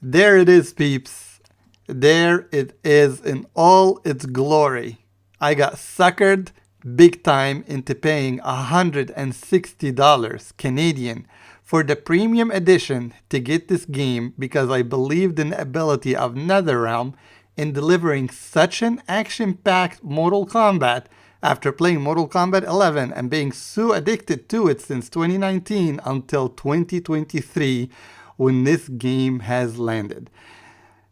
There it is, peeps. There it is in all its glory. I got suckered big time into paying $160 Canadian for the premium edition to get this game because I believed in the ability of NetherRealm in delivering such an action-packed Mortal Kombat after playing Mortal Kombat 11 and being so addicted to it since 2019 until 2023 when this game has landed.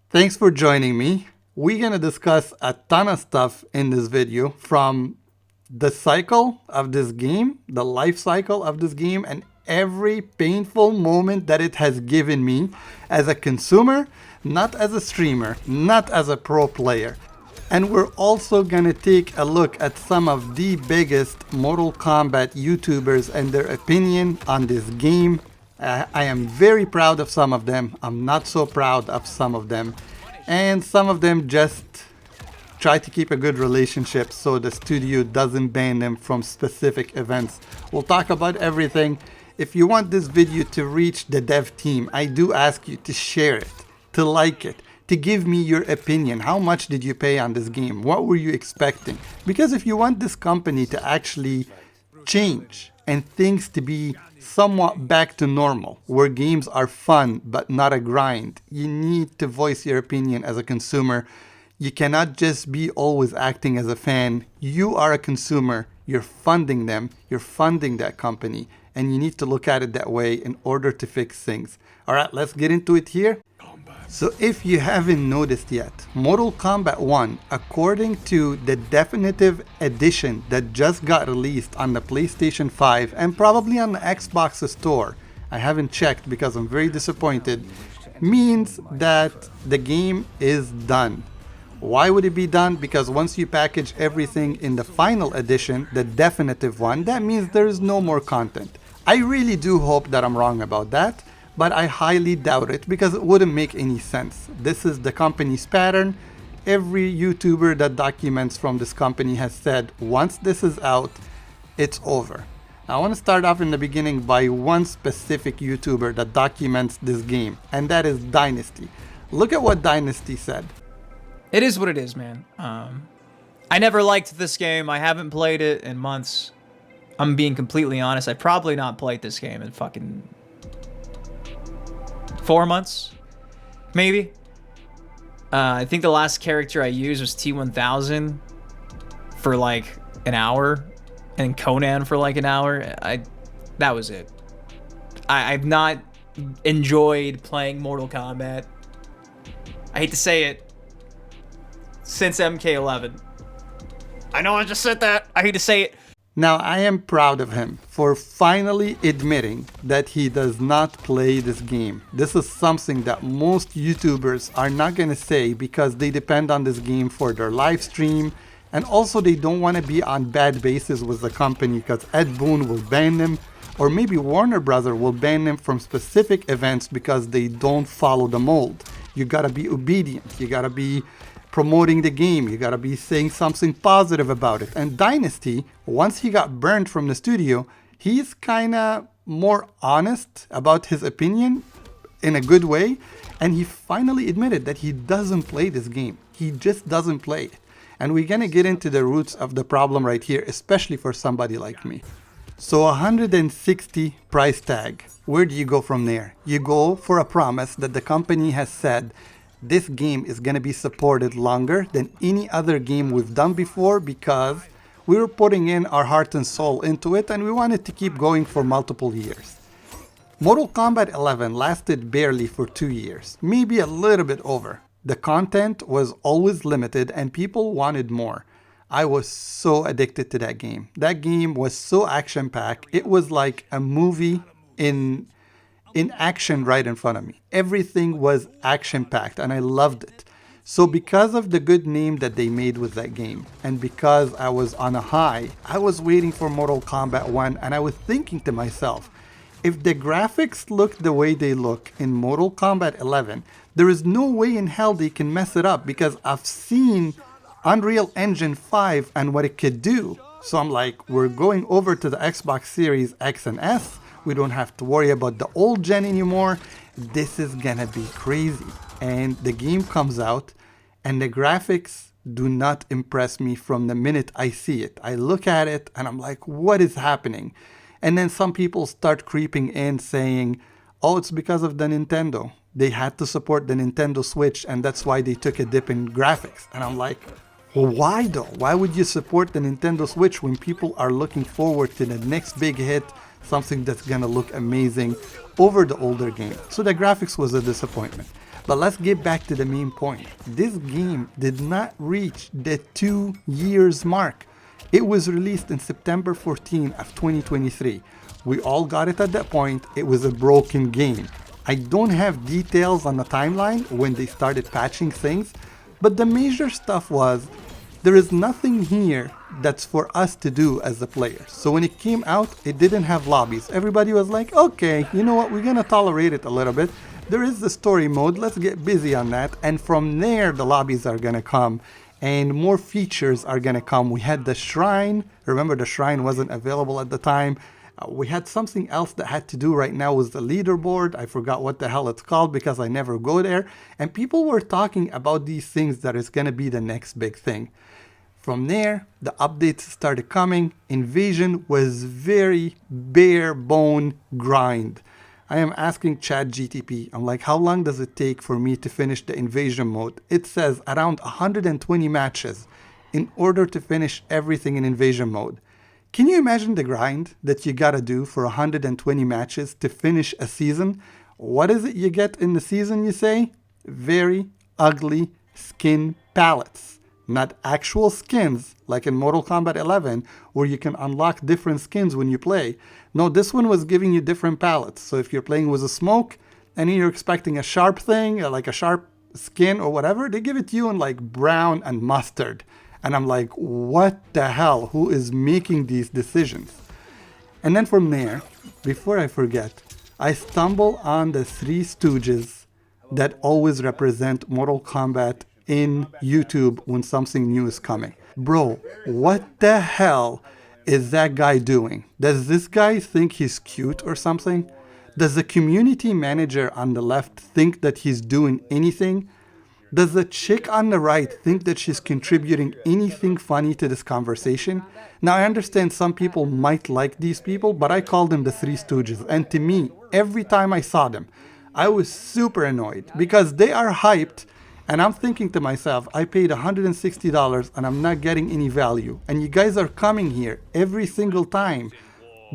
Thanks for joining me. We're going to discuss a ton of stuff in this video, from the cycle of this game, the life cycle of this game, and every painful moment that it has given me as a consumer, not as a streamer, not as a pro player. And we're also gonna take a look at some of the biggest Mortal Kombat YouTubers and their opinion on this game. I am very proud of some of them. I'm not so proud of some of them. And some of them just try to keep a good relationship so the studio doesn't ban them from specific events. We'll talk about everything. If you want this video to reach the dev team, I do ask you to share it, to like it, to give me your opinion. How much did you pay on this game? What were you expecting? Because if you want this company to actually change and things to be somewhat back to normal, where games are fun but not a grind, you need to voice your opinion as a consumer. You cannot just be always acting as a fan. You are a consumer. You're funding them. You're funding that company. And you need to look at it that way in order to fix things. All right, let's get into it here. So if you haven't noticed yet, Mortal Kombat 1, according to the definitive edition that just got released on the PlayStation 5 and probably on the Xbox store, I haven't checked because I'm very disappointed, means that the game is done. Why would it be done? Because once you package everything in the final edition, the definitive one, that means there is no more content. I really do hope that I'm wrong about that, but I highly doubt it because it wouldn't make any sense. This is the company's pattern. Every YouTuber that documents from this company has said, once this is out, it's over. Now, I want to start off in the beginning by one specific YouTuber that documents this game, and that is Dynasty. Look at what Dynasty said. It is what it is, man. I never liked this game. I haven't played it in months. I'm being completely honest. I probably not played this game in fucking 4 months, maybe. I think the last character I used was T1000 for like an hour, and Conan for like an hour. That was it. I've not enjoyed playing Mortal Kombat. I hate to say it. Since MK1. I know I just said that. I hate to say it. Now, I am proud of him for finally admitting that he does not play this game. This is something that most YouTubers are not going to say because they depend on this game for their live stream, and also they don't want to be on bad basis with the company because Ed Boon will ban them, or maybe Warner Brothers will ban them from specific events because they don't follow the mold. You gotta be obedient. You gotta be promoting the game. You gotta be saying something positive about it. And Dynasty, once he got burned from the studio, he's kinda more honest about his opinion in a good way. And he finally admitted that he doesn't play this game. He just doesn't play it. And we're gonna get into the roots of the problem right here, especially for somebody like me. So 160 price tag. Where do you go from there? You go for a promise that the company has said this game is going to be supported longer than any other game we've done before because we were putting in our heart and soul into it and we wanted to keep going for multiple years. Mortal Kombat 11 lasted barely for 2 years, maybe a little bit over. The content was always limited and people wanted more. I was so addicted to that game. That game was so action-packed. It was like a movie in action right in front of me. Everything was action-packed and I loved it. So because of the good name that they made with that game, and because I was on a high, I was waiting for Mortal Kombat 1 and I was thinking to myself, if the graphics look the way they look in Mortal Kombat 11, there is no way in hell they can mess it up because I've seen Unreal Engine 5 and what it could do. So I'm like, we're going over to the Xbox Series X and S, We don't have to worry about the old gen anymore. This is gonna be crazy. And the game comes out, and the graphics do not impress me from the minute I see it. I look at it and I'm like, what is happening? And then some people start creeping in saying, oh, it's because of the Nintendo. They had to support the Nintendo Switch, and that's why they took a dip in graphics. And I'm like, well, why though? Why would you support the Nintendo Switch when people are looking forward to the next big hit, something that's gonna look amazing over the older game? So the graphics was a disappointment. But let's get back to the main point. This game did not reach the 2 years mark. It was released in September 14 of 2023. We all got it at that point. It was a broken game. I don't have details on the timeline when they started patching things, but the major stuff was there is nothing here that's for us to do as the players. So when it came out, it didn't have lobbies. Everybody was like, okay, you know what, we're gonna tolerate it a little bit. There is the story mode, let's get busy on that. And from there, the lobbies are gonna come and more features are gonna come. We had the shrine. Remember, the shrine wasn't available at the time. We had something else that had to do right now with the leaderboard. I forgot what the hell it's called because I never go there. And people were talking about these things that is gonna be the next big thing. From there, the updates started coming. Invasion was very bare bone grind. I am asking ChatGTP, I'm like, how long does it take for me to finish the invasion mode? It says around 120 matches in order to finish everything in invasion mode. Can you imagine the grind that you gotta do for 120 matches to finish a season? What is it you get in the season, you say? Very ugly skin palettes. Not actual skins, like in Mortal Kombat 11, where you can unlock different skins when you play. No, this one was giving you different palettes. So if you're playing with a smoke, and you're expecting a sharp thing, like a sharp skin or whatever, they give it to you in like brown and mustard. And I'm like, what the hell? Who is making these decisions? And then from there, before I forget, I stumble on the Three Stooges that always represent Mortal Kombat in YouTube when something new is coming. Bro, what the hell is that guy doing? Does this guy think he's cute or something? Does the community manager on the left think that he's doing anything? Does the chick on the right think that she's contributing anything funny to this conversation? Now, I understand some people might like these people, but I call them the Three Stooges. And to me, every time I saw them, I was super annoyed because they are hyped. And I'm thinking to myself, I paid $160 and I'm not getting any value. And you guys are coming here every single time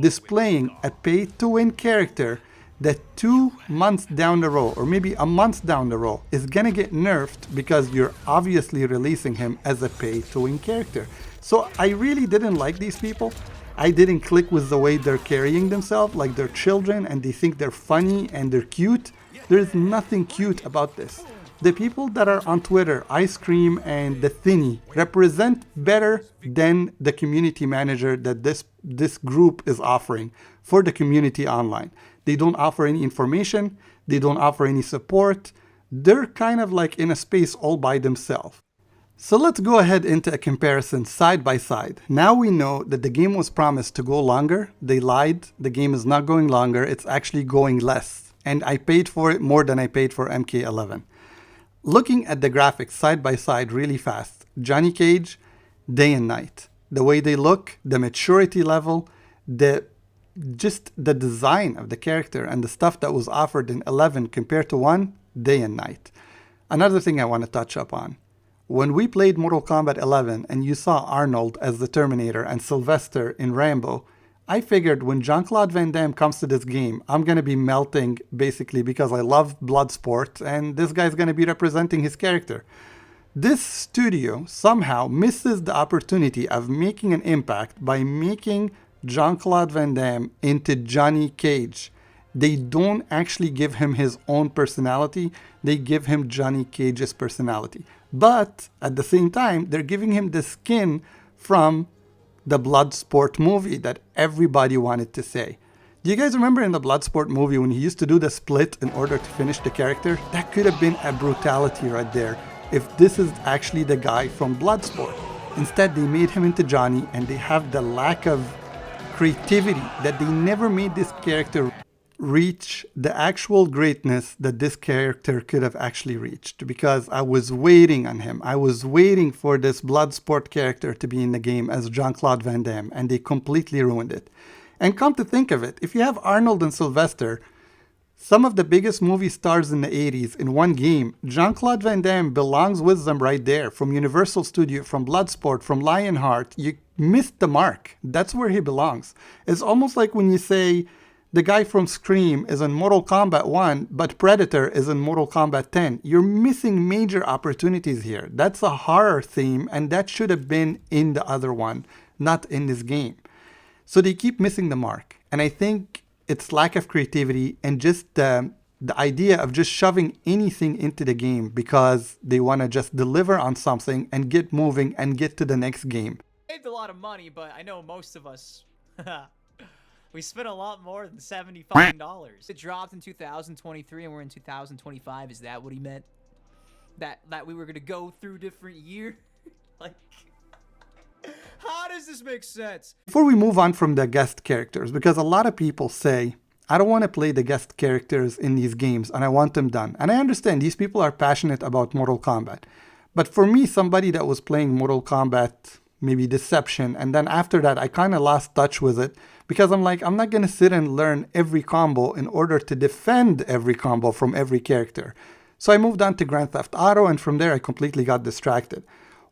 displaying a pay-to-win character that 2 months down the road, or maybe a month down the road, is gonna get nerfed because you're obviously releasing him as a pay-to-win character. So I really didn't like these people. I didn't click with the way they're carrying themselves, like they're children and they think they're funny and they're cute. There's nothing cute about this. The people that are on Twitter, Ice Cream and the Thinny, represent better than the community manager that this group is offering for the community online. They don't offer any information. They don't offer any support. They're kind of like in a space all by themselves. So let's go ahead into a comparison side by side. Now we know that the game was promised to go longer. They lied. The game is not going longer. It's actually going less. And I paid for it more than I paid for MK11. Looking at the graphics side by side really fast, Johnny Cage, day and night. The way they look, the maturity level, just the design of the character and the stuff that was offered in 11 compared to 1, day and night. Another thing I want to touch up on. When we played Mortal Kombat 11 and you saw Arnold as the Terminator and Sylvester in Rambo, I figured when Jean-Claude Van Damme comes to this game, I'm going to be melting basically because I love Bloodsport and this guy's going to be representing his character. This studio somehow misses the opportunity of making an impact by making Jean-Claude Van Damme into Johnny Cage. They don't actually give him his own personality, they give him Johnny Cage's personality. But at the same time, they're giving him the skin from the Bloodsport movie that everybody wanted to say. Do you guys remember in the Bloodsport movie when he used to do the split in order to finish the character? That could have been a brutality right there if this is actually the guy from Bloodsport. Instead, they made him into Johnny and they have the lack of creativity that they never made this character reach the actual greatness that this character could have actually reached, because I was waiting on him. I was waiting for this Bloodsport character to be in the game as Jean-Claude Van Damme, and they completely ruined it. And come to think of it, if you have Arnold and Sylvester, some of the biggest movie stars in the 80s in one game, Jean-Claude Van Damme belongs with them right there. From Universal Studio, from Bloodsport, from Lionheart, you missed the mark. That's where he belongs. It's almost like when you say the guy from Scream is in Mortal Kombat 1, but Predator is in Mortal Kombat 10. You're missing major opportunities here. That's a horror theme, and that should have been in the other one, not in this game. So they keep missing the mark. And I think it's lack of creativity and just the idea of just shoving anything into the game because they want to just deliver on something and get moving and get to the next game. Saved a lot of money, but I know most of us... We spent a lot more than $75. It dropped in 2023 and we're in 2025. Is that what he meant? That we were gonna go through different years? Like, how does this make sense? Before we move on from the guest characters, because a lot of people say, I don't want to play the guest characters in these games and I want them done. And I understand these people are passionate about Mortal Kombat. But for me, somebody that was playing Mortal Kombat, maybe Deception, and then after that I kind of lost touch with it because I'm like, I'm not going to sit and learn every combo in order to defend every combo from every character. So I moved on to Grand Theft Auto, and from there I completely got distracted.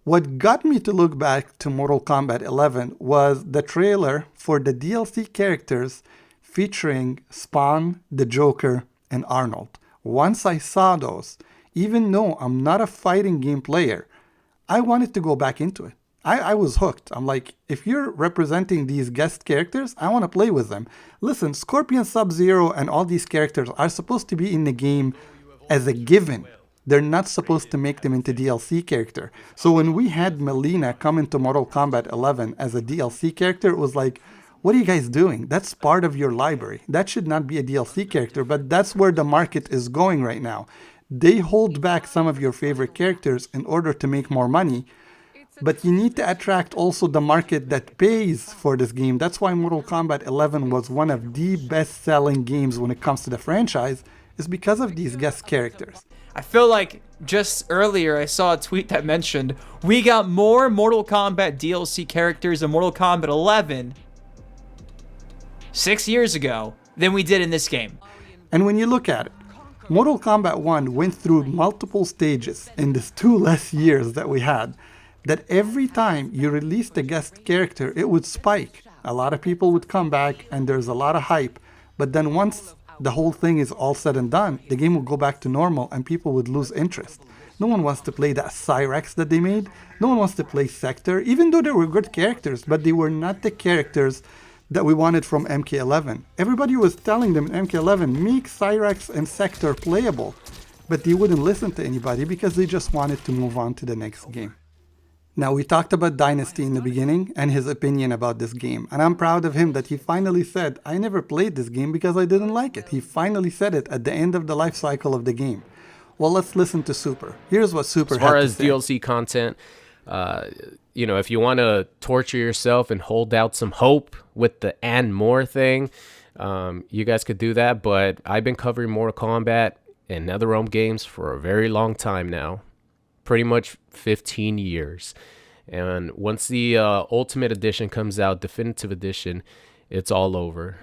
What got me to look back to Mortal Kombat 11 was the trailer for the DLC characters featuring Spawn, the Joker, and Arnold. Once I saw those, even though I'm not a fighting game player, I wanted to go back into it. I was hooked. I'm like, if you're representing these guest characters, I want to play with them. Listen, Scorpion, Sub-Zero, and all these characters are supposed to be in the game as a given. They're not supposed to make them into DLC character. So when we had Melina come into Mortal Kombat 11 as a DLC character, it was like, what are you guys doing? That's part of your library. That should not be a DLC character, but that's where the market is going right now. They hold back some of your favorite characters in order to make more money, but you need to attract also the market that pays for this game. That's why Mortal Kombat 11 was one of the best-selling games when it comes to the franchise, is because of these guest characters. I feel like just earlier I saw a tweet that mentioned we got more Mortal Kombat DLC characters in Mortal Kombat 11 6 years ago than we did in this game. And when you look at it, Mortal Kombat 1 went through multiple stages in these 2 less years that we had, that every time you released a guest character, it would spike. A lot of people would come back and there's a lot of hype. But then once the whole thing is all said and done, the game would go back to normal and people would lose interest. No one wants to play that Cyrex that they made. No one wants to play Sector, even though they were good characters, but they were not the characters that we wanted from MK11. Everybody was telling them in MK11, make Cyrex and Sector playable. But they wouldn't listen to anybody because they just wanted to move on to the next game. Now, we talked about Dynasty in the beginning and his opinion about this game. And I'm proud of him that he finally said, I never played this game because I didn't like it. He finally said it at the end of the life cycle of the game. Well, let's listen to Super. Here's what Super had to say. As far as DLC content, if you want to torture yourself and hold out some hope with the and more thing, you guys could do that. But I've been covering Mortal Kombat and NetherRealm games for a very long time now. Pretty much 15 years. And once the Ultimate Edition comes out, Definitive Edition, it's all over.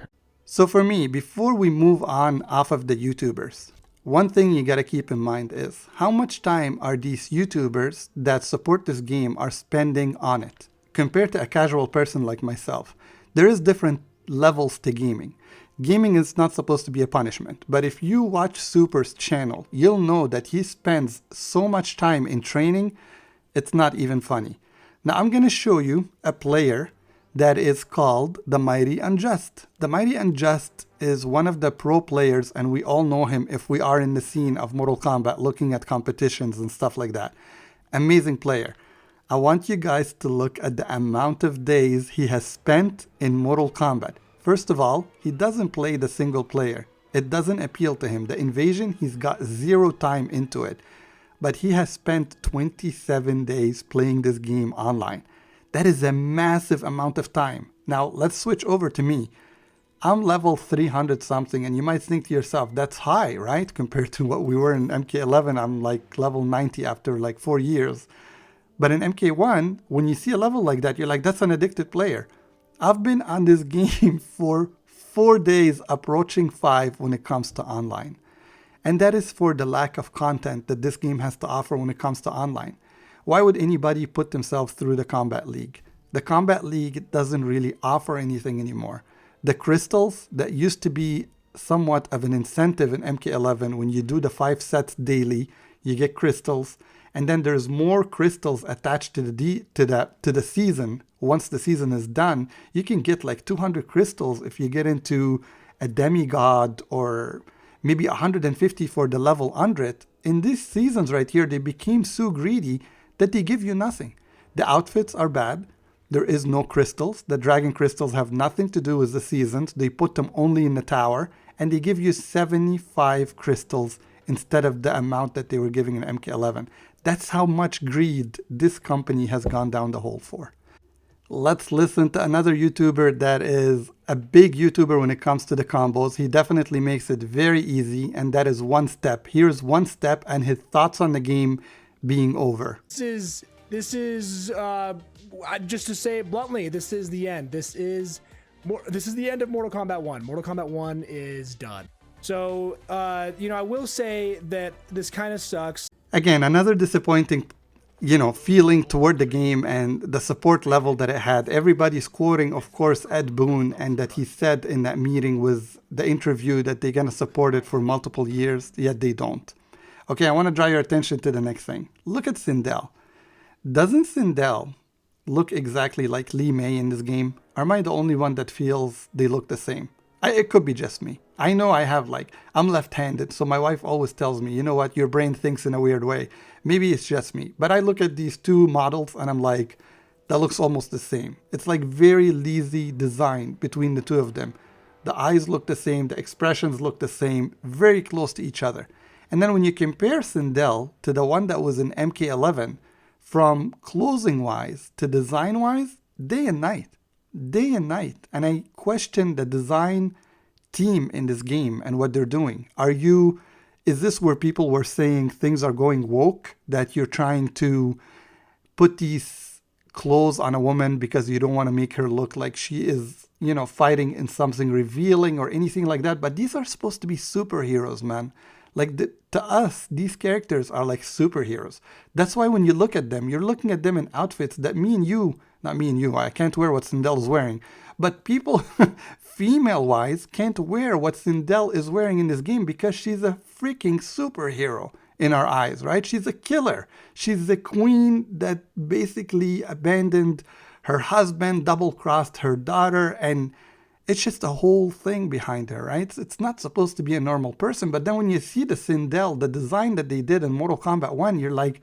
So for me, before we move on off of the YouTubers, one thing you gotta keep in mind is how much time are these YouTubers that support this game are spending on it compared to a casual person like myself. There is different levels to gaming. Gaming is not supposed to be a punishment, but if you watch Super's channel, you'll know that he spends so much time in training, it's not even funny. Now I'm going to show you a player that is called the Mighty Unjust. The Mighty Unjust is one of the pro players, and we all know him if we are in the scene of Mortal Kombat looking at competitions and stuff like that. Amazing player. I want you guys to look at the amount of days he has spent in Mortal Kombat. First of all, he doesn't play the single player. It doesn't appeal to him. The invasion, he's got 0 time into it. But he has spent 27 days playing this game online. That is a massive amount of time. Now, let's switch over to me. I'm level 300 something, and you might think to yourself, that's high, right? Compared to what we were in MK11, I'm like level 90 after like 4 years. But in MK1, when you see a level like that, you're like, that's an addicted player. I've been on this game for 4 days, approaching 5 when it comes to online. And that is for the lack of content that this game has to offer when it comes to online. Why would anybody put themselves through the Combat League? The Combat League doesn't really offer anything anymore. The crystals that used to be somewhat of an incentive in MK11, when you do the 5 sets daily, you get crystals, and then there's more crystals attached to the season. Once the season is done, you can get like 200 crystals if you get into a demigod, or maybe 150 for the level 100. In these seasons right here, they became so greedy that they give you nothing. The outfits are bad. There is no crystals. The dragon crystals have nothing to do with the seasons. They put them only in the tower, and they give you 75 crystals instead of the amount that they were giving in MK11. That's how much greed this company has gone down the hole for. Let's listen to another YouTuber that is a big YouTuber when it comes to the combos. He definitely makes it very easy, and that is One Step. Here's One Step and his thoughts on the game being over. This is just to say it bluntly, this is the end. This is the end of Mortal Kombat 1. Mortal Kombat 1 is done. So, I will say that this kind of sucks. Again, another disappointing, feeling toward the game and the support level that it had. Everybody's quoting, of course, Ed Boon, and that he said in that meeting with the interview that they're going to support it for multiple years, yet they don't. Okay, I want to draw your attention to the next thing. Look at Sindel. Doesn't Sindel look exactly like Lee May in this game? Or am I the only one that feels they look the same? It could be just me. I know I'm left-handed, so my wife always tells me, you know what, your brain thinks in a weird way. Maybe it's just me. But I look at these two models and I'm like, that looks almost the same. It's like very lazy design between the two of them. The eyes look the same, the expressions look the same, very close to each other. And then when you compare Sindel to the one that was in MK11, from closing-wise to design-wise, day and night. And I question the design team in this game and what they're doing. Is this where people were saying things are going woke? That you're trying to put these clothes on a woman because you don't want to make her look like she is, fighting in something revealing or anything like that. But these are supposed to be superheroes, man. To us, these characters are like superheroes. That's why when you look at them, you're looking at them in outfits that not me and you, I can't wear what Sindel's wearing, but people, female-wise, can't wear what Sindel is wearing in this game because she's a freaking superhero in our eyes, right? She's a killer. She's the queen that basically abandoned her husband, double-crossed her daughter, and it's just a whole thing behind her, right? It's not supposed to be a normal person. But then when you see the Sindel, the design that they did in Mortal Kombat 1, you're like,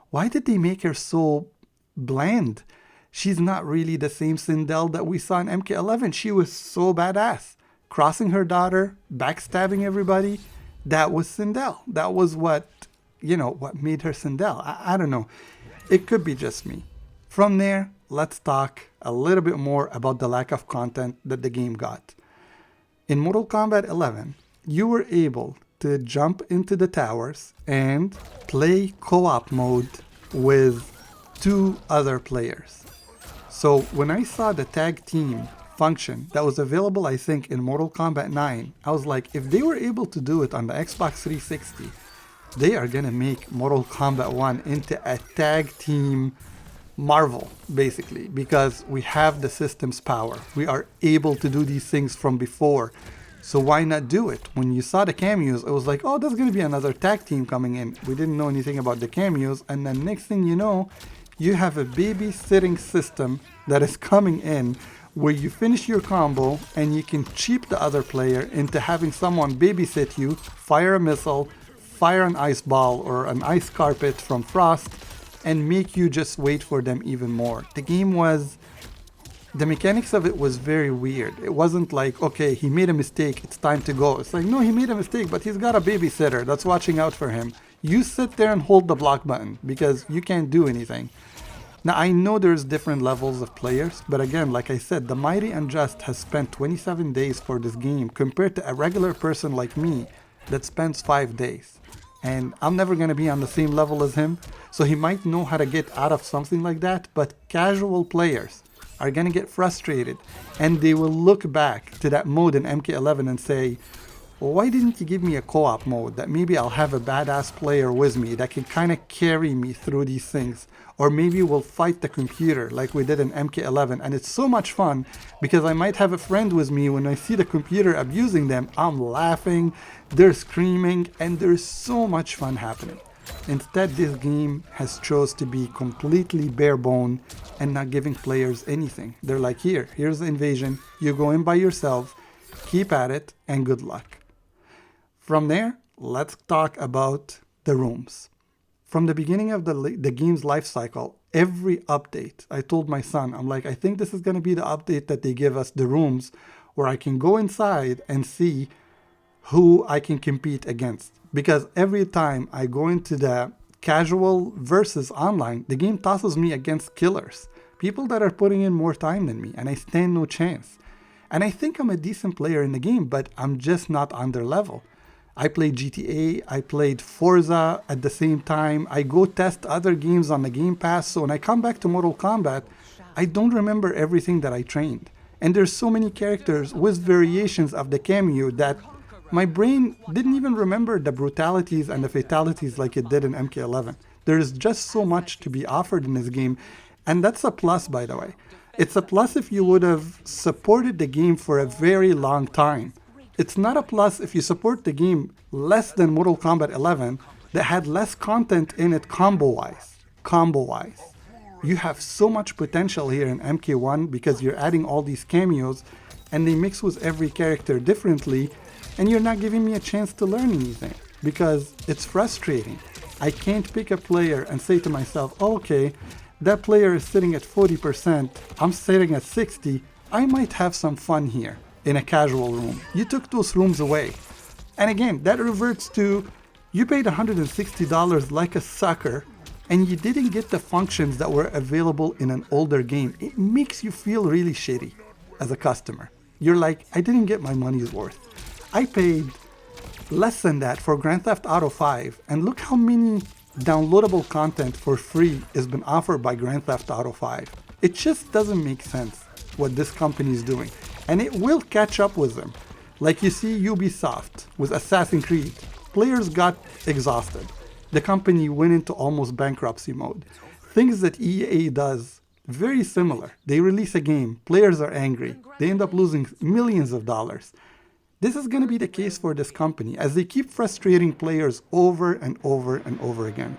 why did they make her so bland? She's not really the same Sindel that we saw in MK11. She was so badass. Crossing her daughter, backstabbing everybody. That was Sindel. That was what made her Sindel. I don't know. It could be just me. From there, let's talk a little bit more about the lack of content that the game got. In Mortal Kombat 11, you were able to jump into the towers and play co-op mode with 2 other players. So when I saw the tag team function that was available, I think, in Mortal Kombat 9, I was like, if they were able to do it on the Xbox 360, they are gonna make Mortal Kombat 1 into a tag team marvel, basically, because we have the system's power. We are able to do these things from before. So why not do it? When you saw the cameos, it was like, oh, there's going to be another tag team coming in. We didn't know anything about the cameos. And then next thing you know, you have a babysitting system that is coming in where you finish your combo and you can cheat the other player into having someone babysit you, fire a missile, fire an ice ball or an ice carpet from Frost, and make you just wait for them even more. The mechanics of it was very weird. It wasn't like, okay, he made a mistake, it's time to go. It's like, no, he made a mistake, but he's got a babysitter that's watching out for him. You sit there and hold the block button because you can't do anything. Now, I know there's different levels of players, but again, like I said, the Mighty Unjust has spent 27 days for this game compared to a regular person like me that spends 5 days. And I'm never going to be on the same level as him, so he might know how to get out of something like that, but casual players are going to get frustrated, and they will look back to that mode in MK11 and say, why didn't you give me a co-op mode that maybe I'll have a badass player with me that can kind of carry me through these things? Or maybe we'll fight the computer like we did in MK11, and it's so much fun because I might have a friend with me. When I see the computer abusing them, I'm laughing, they're screaming, and there's so much fun happening. Instead, this game has chose to be completely bare bone and not giving players anything. They're like, here's the invasion, you go in by yourself, keep at it, and good luck. From there, let's talk about the rooms. From the beginning of the game's life cycle, every update, I told my son, I'm like, I think this is going to be the update that they give us, the rooms, where I can go inside and see who I can compete against. Because every time I go into the casual versus online, the game tosses me against killers, people that are putting in more time than me, and I stand no chance. And I think I'm a decent player in the game, but I'm just not on their level. I played GTA, I played Forza at the same time. I go test other games on the Game Pass, so when I come back to Mortal Kombat, I don't remember everything that I trained. And there's so many characters with variations of the cameo that my brain didn't even remember the brutalities and the fatalities like it did in MK11. There is just so much to be offered in this game, and that's a plus, by the way. It's a plus if you would have supported the game for a very long time. It's not a plus if you support the game less than Mortal Kombat 11 that had less content in it combo-wise. You have so much potential here in MK1 because you're adding all these cameos and they mix with every character differently, and you're not giving me a chance to learn anything because it's frustrating. I can't pick a player and say to myself, oh, okay, that player is sitting at 40%, I'm sitting at 60, I might have some fun here in a casual room. You took those rooms away. And again, that reverts to you paid $160 like a sucker and you didn't get the functions that were available in an older game. It makes you feel really shitty as a customer. You're like, I didn't get my money's worth. I paid less than that for Grand Theft Auto 5, and look how many downloadable content for free has been offered by Grand Theft Auto 5. It just doesn't make sense what this company is doing. And it will catch up with them. Like you see Ubisoft with Assassin's Creed. Players got exhausted. The company went into almost bankruptcy mode. Things that EA does, very similar. They release a game, players are angry, they end up losing millions of dollars. This is going to be the case for this company as they keep frustrating players over and over and over again.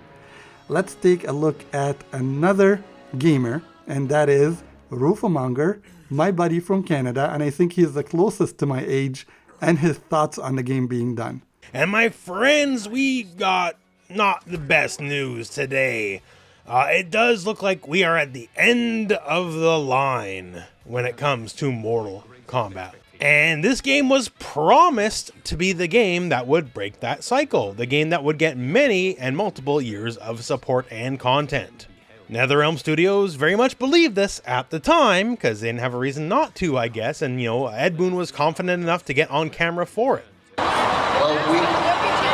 Let's take a look at another gamer, and that is Rufamonger, my buddy from Canada, and I think he's the closest to my age, and his thoughts on the game being done. And my friends, we got not the best news today. It does look like we are at the end of the line when it comes to Mortal Kombat. And this game was promised to be the game that would break that cycle, the game that would get many and multiple years of support and content. NetherRealm Studios very much believed this at the time, because they didn't have a reason not to, I guess, and, Ed Boon was confident enough to get on camera for it. Well,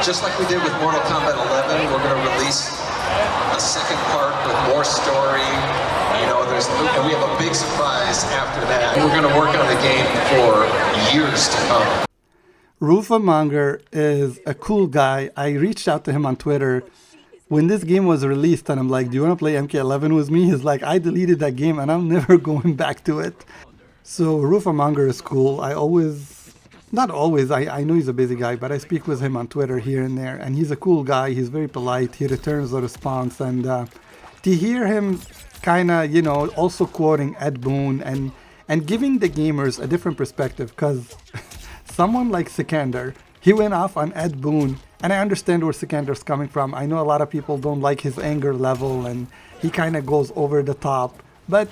just like we did with Mortal Kombat 11, we're going to release a second part with more story. We have a big surprise after that. We're going to work on the game for years to come. Rufamonger is a cool guy. I reached out to him on Twitter when this game was released, and I'm like, do you want to play MK11 with me? He's like, I deleted that game and I'm never going back to it. So Rufamonger is cool. I know he's a busy guy, but I speak with him on Twitter here and there, and he's a cool guy. He's very polite. He returns the response, and to hear him kind of, also quoting Ed Boon and giving the gamers a different perspective, because someone like Sikander, he went off on Ed Boon, and I understand where Sikander's coming from. I know a lot of people don't like his anger level, and he kind of goes over the top, but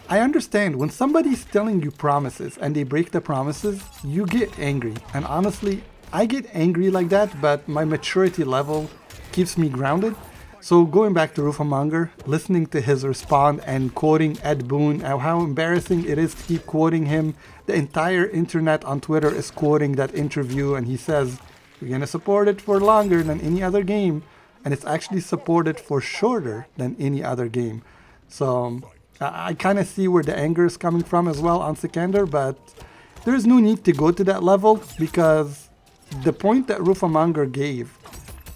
I understand when somebody's telling you promises and they break the promises, you get angry. And honestly, I get angry like that, but my maturity level keeps me grounded. So going back to Rufamonger, listening to his response and quoting Ed Boon, how embarrassing it is to keep quoting him. The entire internet on Twitter is quoting that interview, and he says, we're going to support it for longer than any other game, and it's actually supported for shorter than any other game. So I kind of see where the anger is coming from as well on Sikander, but there is no need to go to that level because the point that Rufamonger gave,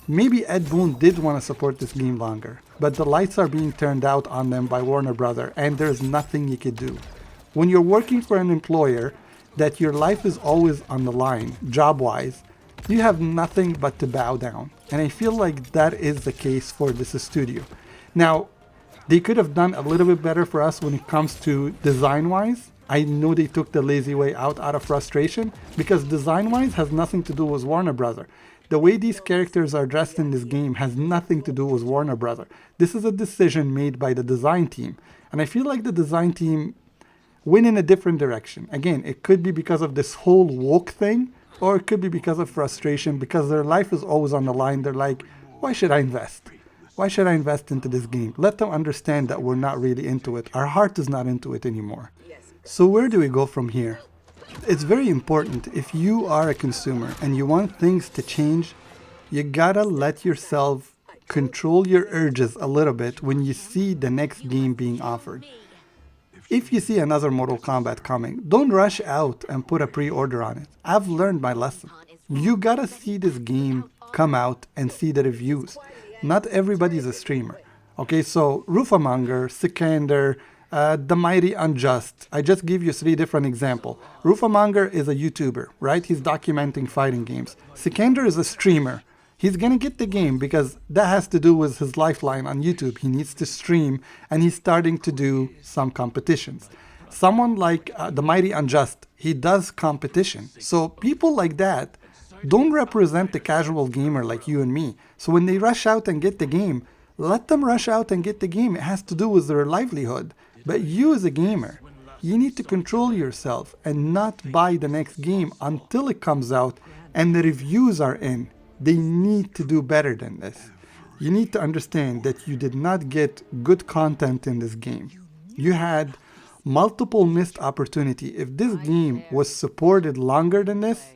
maybe Ed Boon did want to support this game longer, but the lights are being turned out on them by Warner Brother, and there's nothing you could do. When you're working for an employer that your life is always on the line, job-wise, you have nothing but to bow down. And I feel like that is the case for this studio. Now, they could have done a little bit better for us when it comes to design-wise. I know they took the lazy way out of frustration, because design-wise has nothing to do with Warner Brother. The way these characters are dressed in this game has nothing to do with Warner Brother. This is a decision made by the design team. And I feel like the design team went in a different direction. Again, it could be because of this whole woke thing, or it could be because of frustration, because their life is always on the line. They're like, why should I invest? Why should I invest into this game? Let them understand that we're not really into it. Our heart is not into it anymore. So where do we go from here? It's very important. If you are a consumer and you want things to change, you gotta let yourself control your urges a little bit when you see the next game being offered. If you see another Mortal Kombat coming, don't rush out and put a pre-order on it. I've learned my lesson. You gotta see this game come out and see the reviews. Not everybody's a streamer. Okay, so Rufamonger, Sikander, The Mighty Unjust. I just give you 3 different examples. Rufamonger is a YouTuber, right? He's documenting fighting games. Sikander is a streamer. He's gonna get the game because that has to do with his lifeline on YouTube. He needs to stream, and he's starting to do some competitions. Someone like The Mighty Unjust, he does competition. So people like that don't represent the casual gamer like you and me. So when they rush out and get the game, let them rush out and get the game. It has to do with their livelihood. But you as a gamer, you need to control yourself and not buy the next game until it comes out and the reviews are in. They need to do better than this. You need to understand that you did not get good content in this game. You had multiple missed opportunity. If this game was supported longer than this,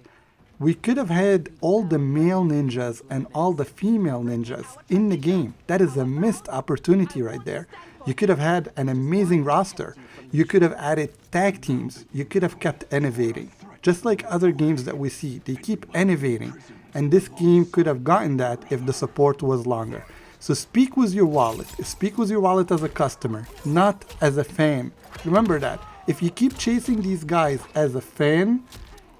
we could have had all the male ninjas and all the female ninjas in the game. That is a missed opportunity right there. You could have had an amazing roster. You could have added tag teams. You could have kept innovating. Just like other games that we see, they keep innovating. And this game could have gotten that if the support was longer. So speak with your wallet. Speak with your wallet as a customer, not as a fan. Remember that. If you keep chasing these guys as a fan,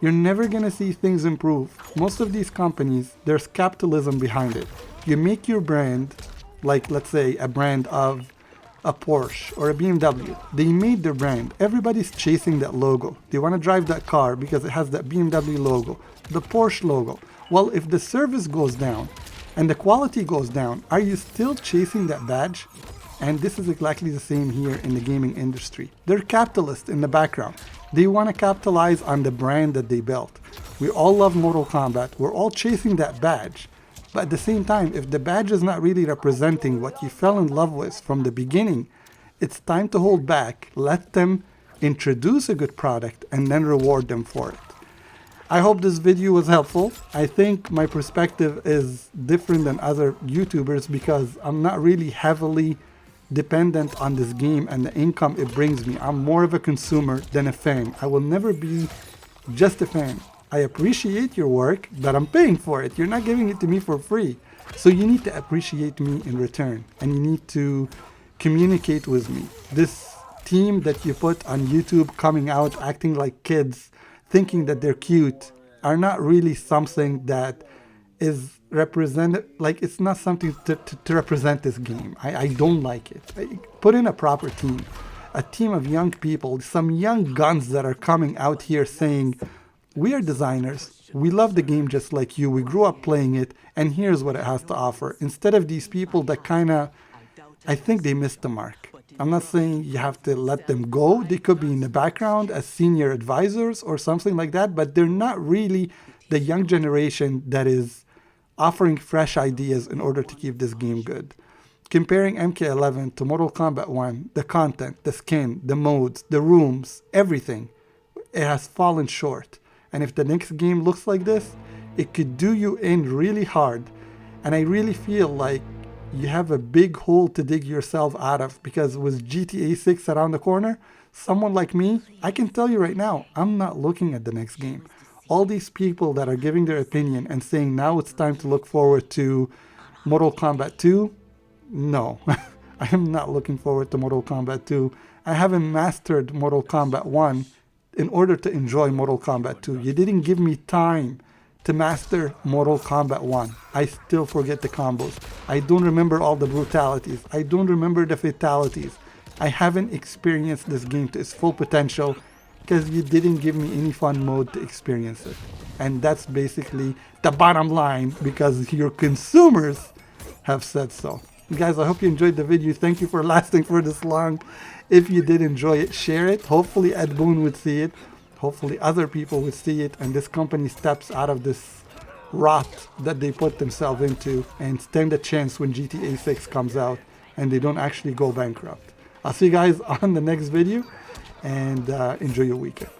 you're never going to see things improve. Most of these companies, there's capitalism behind it. You make your brand, like let's say a brand of a Porsche or a BMW. They made their brand. Everybody's chasing that logo. They want to drive that car because it has that BMW logo, the Porsche logo. Well, if the service goes down and the quality goes down, are you still chasing that badge? And this is exactly the same here in the gaming industry. They're capitalists in the background. They want to capitalize on the brand that they built. We all love Mortal Kombat. We're all chasing that badge. But at the same time, if the badge is not really representing what you fell in love with from the beginning, it's time to hold back, let them introduce a good product, and then reward them for it. I hope this video was helpful. I think my perspective is different than other YouTubers because I'm not really heavily dependent on this game and the income it brings me. I'm more of a consumer than a fan. I will never be just a fan. I appreciate your work, but I'm paying for it. You're not giving it to me for free. So you need to appreciate me in return, and you need to communicate with me. This team that you put on YouTube coming out acting like kids, thinking that they're cute, are not really something that is represented. Like, it's not something to represent this game. I don't like it. Put in a proper team, a team of young people, some young guns that are coming out here saying, we are designers, we love the game just like you, we grew up playing it, and here's what it has to offer. Instead of these people that I think they missed the mark. I'm not saying you have to let them go. They could be in the background as senior advisors or something like that, but they're not really the young generation that is offering fresh ideas in order to keep this game good. comparing MK11 to Mortal Kombat 1, the content, the skin, the modes, the rooms, everything, it has fallen short. And if the next game looks like this, it could do you in really hard. And I really feel like you have a big hole to dig yourself out of, because with GTA 6 around the corner, someone like me, I can tell you right now, I'm not looking at the next game. All these people that are giving their opinion and saying now it's time to look forward to Mortal Kombat 2, no, I am not looking forward to Mortal Kombat 2. I haven't mastered Mortal Kombat 1 in order to enjoy Mortal Kombat 2. You didn't give me time to master Mortal Kombat 1. I still forget the combos. I don't remember all the brutalities. I don't remember the fatalities. I haven't experienced this game to its full potential because you didn't give me any fun mode to experience it. And that's basically the bottom line, because your consumers have said so. Guys, I hope you enjoyed the video. Thank you for lasting for this long. If you did enjoy it, share it. Hopefully Ed Boon would see it. Hopefully other people would see it, and this company steps out of this rot that they put themselves into and stand a chance when GTA 6 comes out and they don't actually go bankrupt. I'll see you guys on the next video, and enjoy your weekend.